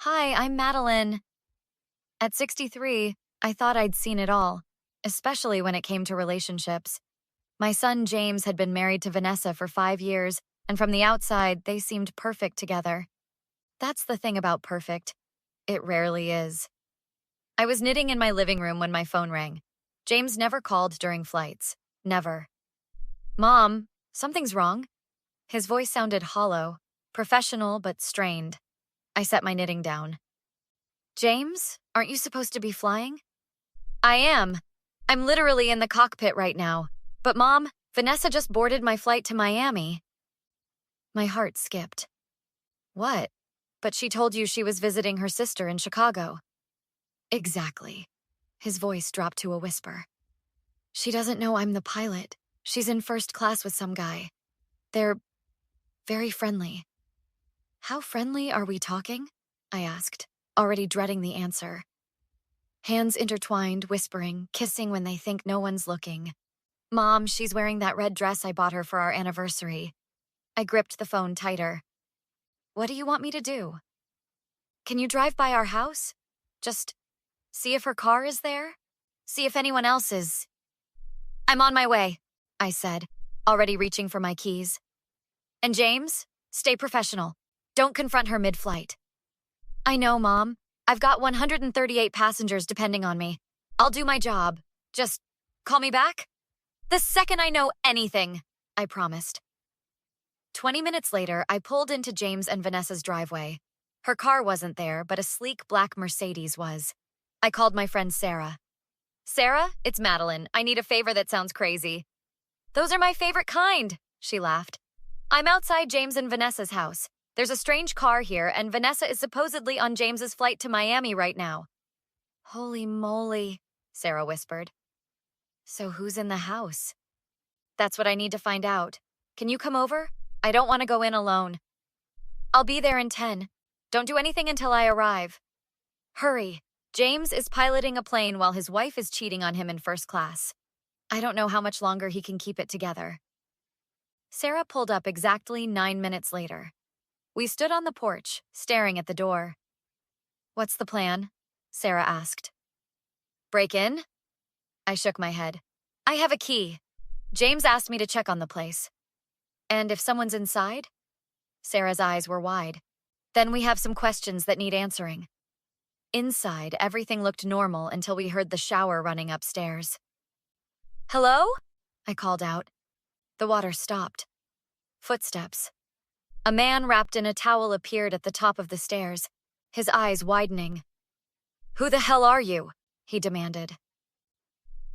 Hi, I'm Madeline. At 63, I thought I'd seen it all, especially when it came to relationships. My son James had been married to Vanessa for 5 years, and from the outside, they seemed perfect together. That's the thing about perfect. It rarely is. I was knitting in my living room when my phone rang. James never called during flights. Never. Mom, something's wrong. His voice sounded hollow, professional but strained. I set my knitting down. James, aren't you supposed to be flying? I am. I'm literally in the cockpit right now. But Mom, Vanessa just boarded my flight to Miami. My heart skipped. What? But she told you she was visiting her sister in Chicago. Exactly. His voice dropped to a whisper. She doesn't know I'm the pilot. She's in first class with some guy. They're very friendly. How friendly are we talking? I asked, already dreading the answer. Hands intertwined, whispering, kissing when they think no one's looking. Mom, she's wearing that red dress I bought her for our anniversary. I gripped the phone tighter. What do you want me to do? Can you drive by our house? Just see if her car is there? See if anyone else is. I'm on my way, I said, already reaching for my keys. And James, stay professional. Don't confront her mid-flight. I know, Mom. I've got 138 passengers depending on me. I'll do my job. Just call me back? The second I know anything, I promised. 20 minutes later, I pulled into James and Vanessa's driveway. Her car wasn't there, but a sleek black Mercedes was. I called my friend Sarah. Sarah, it's Madeline. I need a favor that sounds crazy. Those are my favorite kind, she laughed. I'm outside James and Vanessa's house. There's a strange car here, and Vanessa is supposedly on James's flight to Miami right now. Holy moly, Sarah whispered. So who's in the house? That's what I need to find out. Can you come over? I don't want to go in alone. I'll be there in 10. Don't do anything until I arrive. Hurry. James is piloting a plane while his wife is cheating on him in first class. I don't know how much longer he can keep it together. Sarah pulled up exactly 9 minutes later. We stood on the porch, staring at the door. What's the plan? Sarah asked. Break in? I shook my head. I have a key. James asked me to check on the place. And if someone's inside? Sarah's eyes were wide. Then we have some questions that need answering. Inside, everything looked normal until we heard the shower running upstairs. Hello? I called out. The water stopped. Footsteps. A man wrapped in a towel appeared at the top of the stairs, his eyes widening. Who the hell are you? He demanded.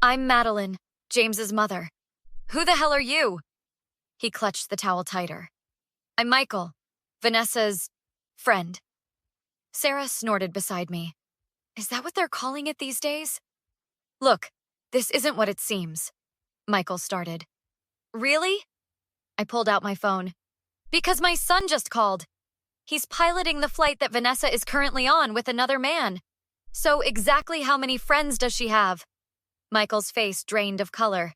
I'm Madeline, James's mother. Who the hell are you? He clutched the towel tighter. I'm Michael, Vanessa's friend. Sarah snorted beside me. Is that what they're calling it these days? Look, this isn't what it seems, Michael started. Really? I pulled out my phone. Because my son just called. He's piloting the flight that Vanessa is currently on with another man. So exactly how many friends does she have? Michael's face drained of color.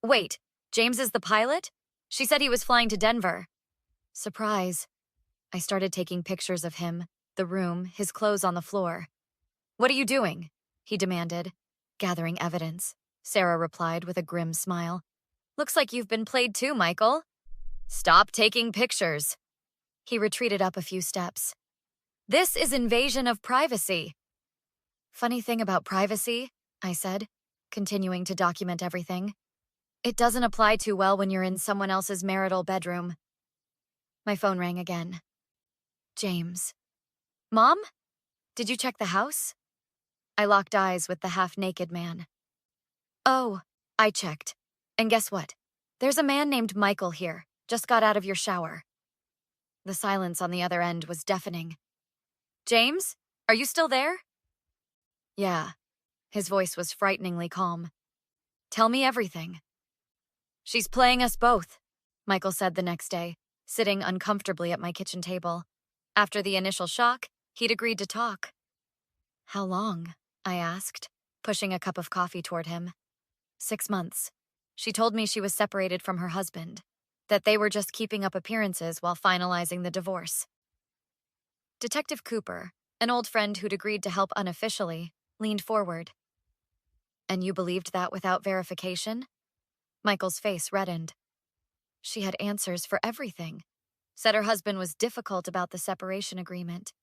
Wait, James is the pilot? She said he was flying to Denver. Surprise. I started taking pictures of him, the room, his clothes on the floor. What are you doing? He demanded. Gathering evidence, Sarah replied with a grim smile. Looks like you've been played too, Michael. Stop taking pictures. He retreated up a few steps. This is invasion of privacy. Funny thing about privacy, I said, continuing to document everything. It doesn't apply too well when you're in someone else's marital bedroom. My phone rang again. James. Mom? Did you check the house? I locked eyes with the half-naked man. Oh, I checked. And guess what? There's a man named Michael here. Just got out of your shower. The silence on the other end was deafening. James? Are you still there? Yeah. His voice was frighteningly calm. Tell me everything. She's playing us both, Michael said the next day, sitting uncomfortably at my kitchen table. After the initial shock, he'd agreed to talk. How long? I asked, pushing a cup of coffee toward him. 6 months. She told me she was separated from her husband, that they were just keeping up appearances while finalizing the divorce. Detective Cooper, An old friend who'd agreed to help unofficially leaned forward. And you believed that without verification? Michael's face reddened. She had answers for everything. Said her husband was difficult about the separation agreement,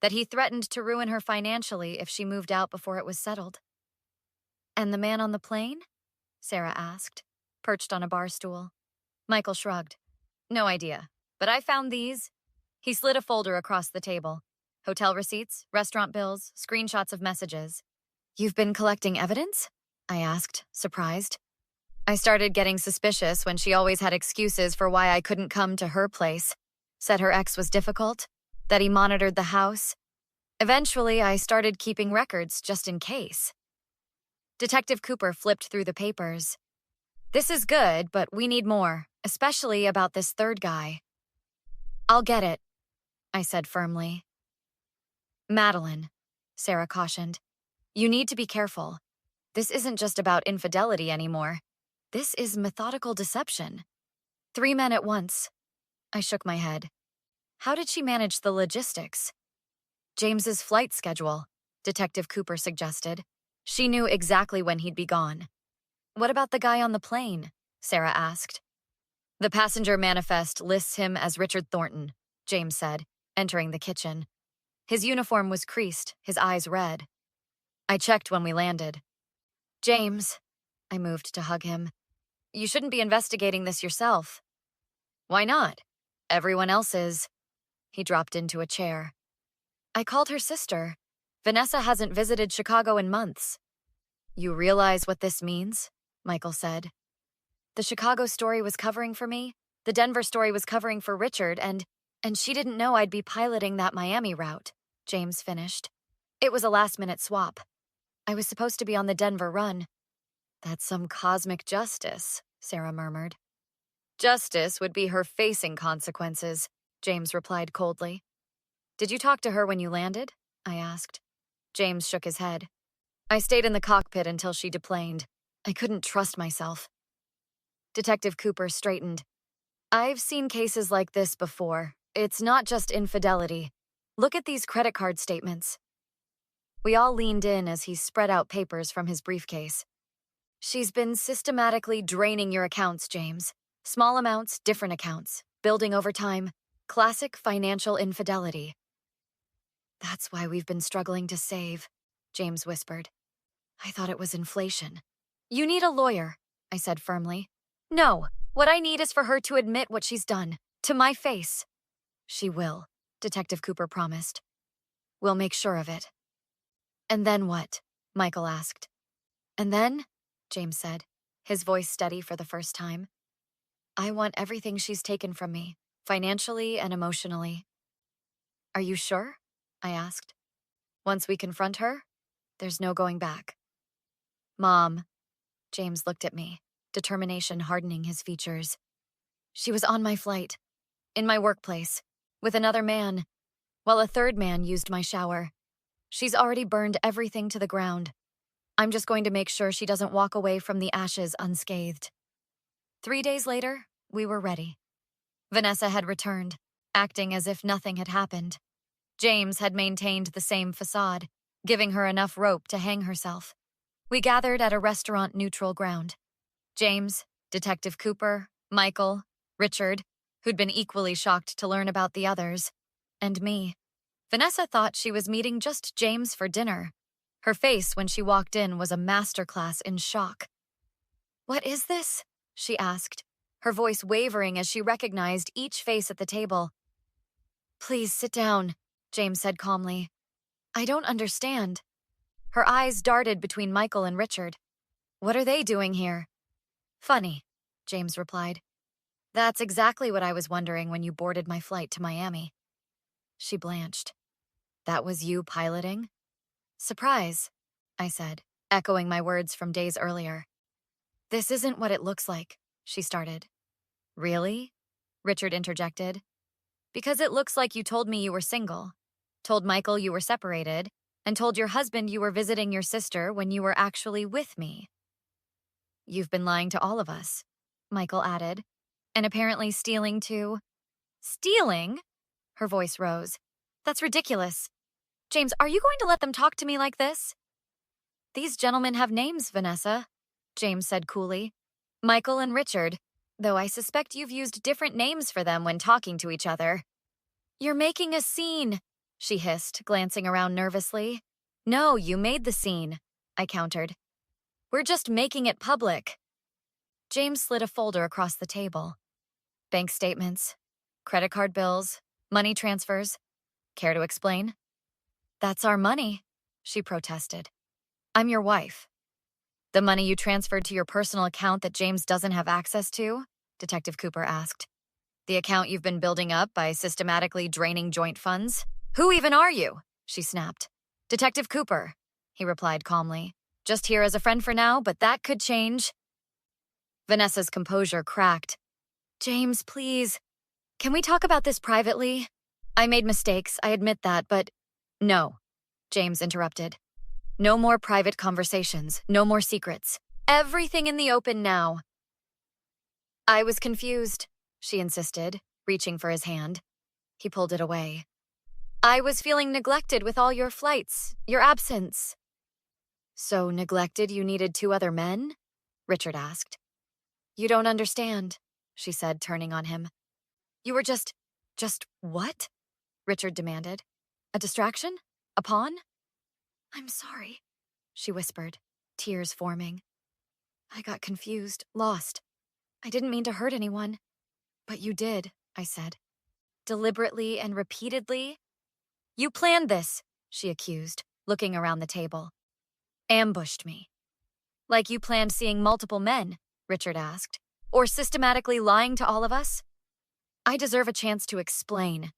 that he threatened to ruin her financially if she moved out before it was settled. And the man on the plane? Sarah asked, perched on a bar stool. Michael shrugged. No idea, but I found these. He slid a folder across the table. Hotel receipts, restaurant bills, screenshots of messages. You've been collecting evidence? I asked, surprised. I started getting suspicious when she always had excuses for why I couldn't come to her place. Said her ex was difficult, that he monitored the house. Eventually, I started keeping records just in case. Detective Cooper flipped through the papers. This is good, but we need more, especially about this third guy. I'll get it, I said firmly. Madeline, Sarah cautioned. You need to be careful. This isn't just about infidelity anymore. This is methodical deception. 3 men at once. I shook my head. How did she manage the logistics? James's flight schedule, Detective Cooper suggested. She knew exactly when he'd be gone. What about the guy on the plane? Sarah asked. The passenger manifest lists him as Richard Thornton, James said, entering the kitchen. His uniform was creased, his eyes red. I checked when we landed. James, I moved to hug him. You shouldn't be investigating this yourself. Why not? Everyone else is. He dropped into a chair. I called her sister. Vanessa hasn't visited Chicago in months. You realize what this means? Michael said. The Chicago story was covering for me. The Denver story was covering for Richard, and she didn't know I'd be piloting that Miami route, James finished. It was a last-minute swap. I was supposed to be on the Denver run. That's some cosmic justice, Sarah murmured. Justice would be her facing consequences, James replied coldly. Did you talk to her when you landed? I asked. James shook his head. I stayed in the cockpit until she deplaned. I couldn't trust myself. Detective Cooper straightened. I've seen cases like this before. It's not just infidelity. Look at these credit card statements. We all leaned in as he spread out papers from his briefcase. She's been systematically draining your accounts, James. Small amounts, different accounts, building over time. Classic financial infidelity. That's why we've been struggling to save, James whispered. I thought it was inflation. You need a lawyer, I said firmly. No, what I need is for her to admit what she's done, to my face. She will, Detective Cooper promised. We'll make sure of it. And then what? Michael asked. And then, James said, his voice steady for the first time. I want everything she's taken from me, financially and emotionally. Are you sure? I asked. Once we confront her, there's no going back. Mom, James looked at me, determination hardening his features. She was on my flight, in my workplace, with another man, while a third man used my shower. She's already burned everything to the ground. I'm just going to make sure she doesn't walk away from the ashes unscathed. 3 days later, we were ready. Vanessa had returned, acting as if nothing had happened. James had maintained the same facade, giving her enough rope to hang herself. We gathered at a restaurant neutral ground. James, Detective Cooper, Michael, Richard, who'd been equally shocked to learn about the others, and me. Vanessa thought she was meeting just James for dinner. Her face when she walked in was a masterclass in shock. What is this? She asked, her voice wavering as she recognized each face at the table. Please sit down, James said calmly. I don't understand. Her eyes darted between Michael and Richard. What are they doing here? Funny, James replied. That's exactly what I was wondering when you boarded my flight to Miami. She blanched. That was you piloting? Surprise, I said, echoing my words from days earlier. This isn't what it looks like, she started. Really? Richard interjected. Because it looks like you told me you were single, told Michael you were separated, and told your husband you were visiting your sister when you were actually with me. You've been lying to all of us, Michael added, and apparently stealing too. Stealing? Her voice rose. That's ridiculous. James, are you going to let them talk to me like this? These gentlemen have names, Vanessa, James said coolly. Michael and Richard, though I suspect you've used different names for them when talking to each other. You're making a scene, she hissed, glancing around nervously. No, you made the scene, I countered. We're just making it public. James slid a folder across the table. Bank statements, credit card bills, money transfers. Care to explain? That's our money, she protested. I'm your wife. The money you transferred to your personal account that James doesn't have access to? Detective Cooper asked. The account you've been building up by systematically draining joint funds? Who even are you? She snapped. Detective Cooper, he replied calmly. Just here as a friend for now, but that could change. Vanessa's composure cracked. James, please. Can we talk about this privately? I made mistakes, I admit that, but… No, James interrupted. No more private conversations, no more secrets. Everything in the open now. I was confused, she insisted, reaching for his hand. He pulled it away. I was feeling neglected with all your flights, your absence. So neglected you needed 2 other men? Richard asked. You don't understand, she said, turning on him. You were just what? Richard demanded. A distraction? A pawn? I'm sorry, she whispered, tears forming. I got confused, lost. I didn't mean to hurt anyone. But you did, I said. Deliberately and repeatedly. You planned this, she accused, looking around the table. Ambushed me. Like you planned seeing multiple men, Richard asked, or systematically lying to all of us? I deserve a chance to explain.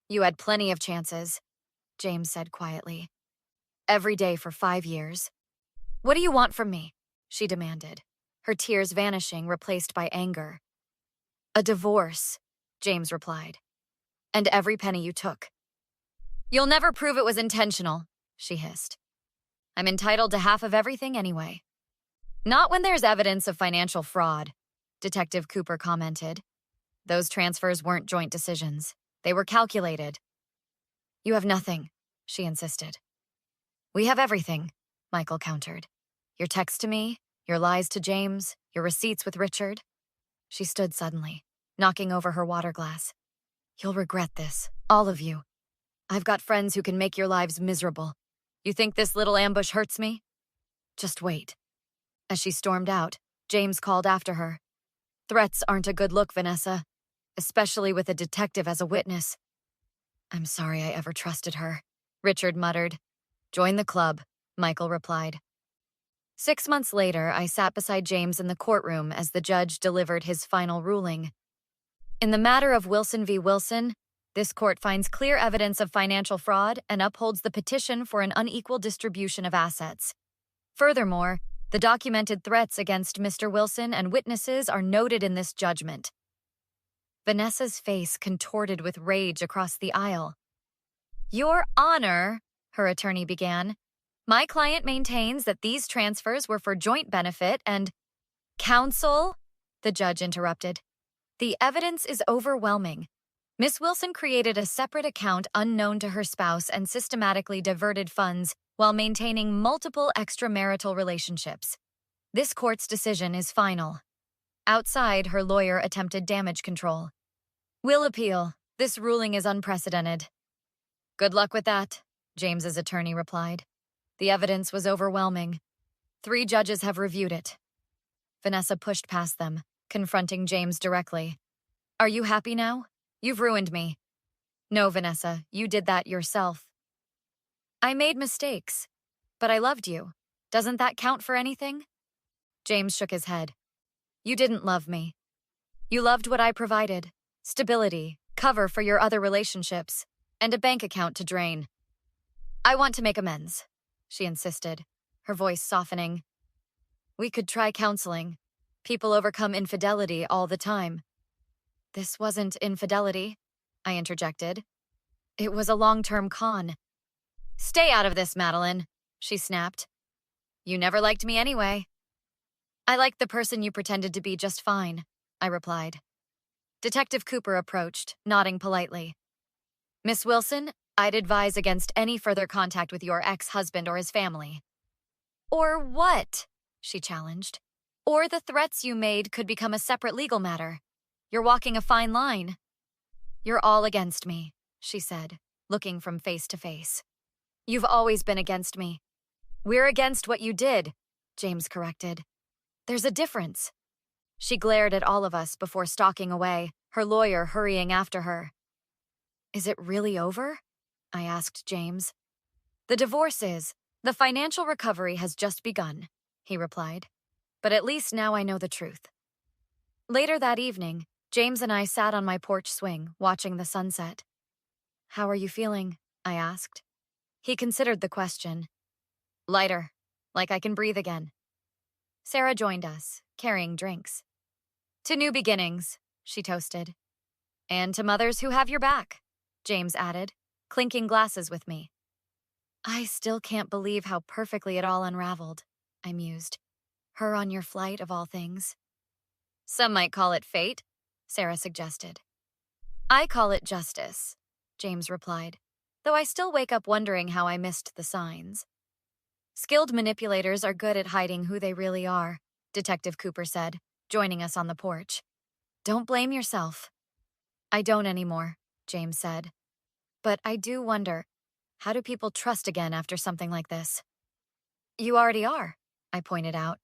You had plenty of chances, James said quietly. Every day for 5 years. What do you want from me? She demanded, her tears vanishing, replaced by anger. A divorce, James replied. And every penny you took. You'll never prove it was intentional, she hissed. I'm entitled to half of everything anyway. Not when there's evidence of financial fraud, Detective Cooper commented. Those transfers weren't joint decisions. They were calculated. You have nothing, she insisted. We have everything, Michael countered. Your text to me, your lies to James, your receipts with Richard. She stood suddenly, knocking over her water glass. You'll regret this, all of you. I've got friends who can make your lives miserable. You think this little ambush hurts me? Just wait. As she stormed out, James called after her. Threats aren't a good look, Vanessa, especially with a detective as a witness. I'm sorry I ever trusted her, Richard muttered. Join the club, Michael replied. 6 months later, I sat beside James in the courtroom as the judge delivered his final ruling. In the matter of Wilson v. Wilson, this court finds clear evidence of financial fraud and upholds the petition for an unequal distribution of assets. Furthermore, the documented threats against Mr. Wilson and witnesses are noted in this judgment. Vanessa's face contorted with rage across the aisle. Your Honor, her attorney began, my client maintains that these transfers were for joint benefit and… Counsel, the judge interrupted. The evidence is overwhelming. Miss Wilson created a separate account unknown to her spouse and systematically diverted funds while maintaining multiple extramarital relationships. This court's decision is final. Outside, her lawyer attempted damage control. We'll appeal. This ruling is unprecedented. Good luck with that, James's attorney replied. The evidence was overwhelming. 3 judges have reviewed it. Vanessa pushed past them, confronting James directly. Are you happy now? You've ruined me. No, Vanessa, you did that yourself. I made mistakes, but I loved you. Doesn't that count for anything? James shook his head. You didn't love me. You loved what I provided. Stability, cover for your other relationships, and a bank account to drain. I want to make amends, she insisted, her voice softening. We could try counseling. People overcome infidelity all the time. This wasn't infidelity, I interjected. It was a long-term con. Stay out of this, Madeline, she snapped. You never liked me anyway. I liked the person you pretended to be just fine, I replied. Detective Cooper approached, nodding politely. Miss Wilson, I'd advise against any further contact with your ex-husband or his family. Or what? She challenged. Or the threats you made could become a separate legal matter. You're walking a fine line. You're all against me, she said, looking from face to face. You've always been against me. We're against what you did, James corrected. There's a difference. She glared at all of us before stalking away, her lawyer hurrying after her. Is it really over? I asked James. The divorce is. The financial recovery has just begun, he replied. But at least now I know the truth. Later that evening, James and I sat on my porch swing, watching the sunset. How are you feeling? I asked. He considered the question. Lighter, like I can breathe again. Sarah joined us, carrying drinks. To new beginnings, she toasted. And to mothers who have your back, James added, clinking glasses with me. I still can't believe how perfectly it all unraveled, I mused. Her on your flight, of all things. Some might call it fate, Sarah suggested. I call it justice, James replied, though I still wake up wondering how I missed the signs. Skilled manipulators are good at hiding who they really are, Detective Cooper said, joining us on the porch. Don't blame yourself. I don't anymore, James said. But I do wonder, how do people trust again after something like this? You already are, I pointed out.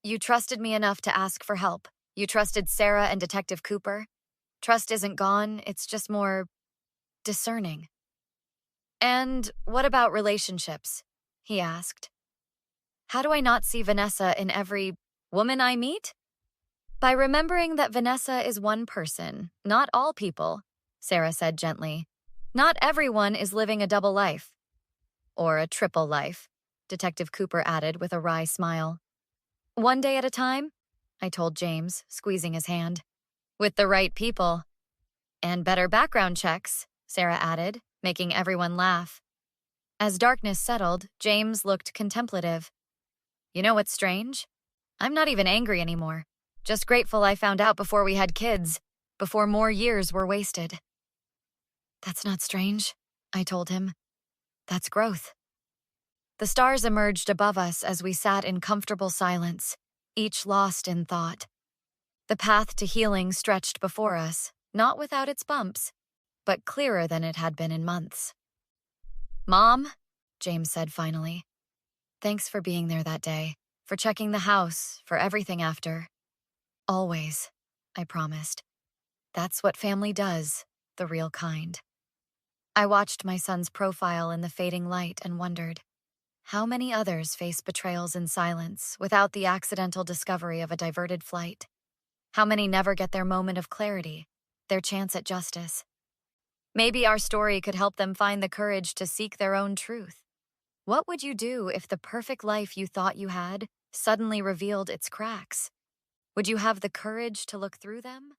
You trusted me enough to ask for help. You trusted Sarah and Detective Cooper. Trust isn't gone, it's just more discerning. And what about relationships? He asked. How do I not see Vanessa in every woman I meet? By remembering that Vanessa is one person, not all people, Sarah said gently. Not everyone is living a double life. Or a triple life, Detective Cooper added with a wry smile. One day at a time, I told James, squeezing his hand. With the right people. And better background checks, Sarah added, making everyone laugh. As darkness settled, James looked contemplative. You know what's strange? I'm not even angry anymore. Just grateful I found out before we had kids, before more years were wasted. That's not strange, I told him. That's growth. The stars emerged above us as we sat in comfortable silence, each lost in thought. The path to healing stretched before us, not without its bumps, but clearer than it had been in months. Mom, James said finally. Thanks for being there that day, for checking the house, for everything after. Always, I promised. That's what family does, the real kind. I watched my son's profile in the fading light and wondered, how many others face betrayals in silence without the accidental discovery of a diverted flight? How many never get their moment of clarity, their chance at justice? Maybe our story could help them find the courage to seek their own truth. What would you do if the perfect life you thought you had suddenly revealed its cracks? Would you have the courage to look through them?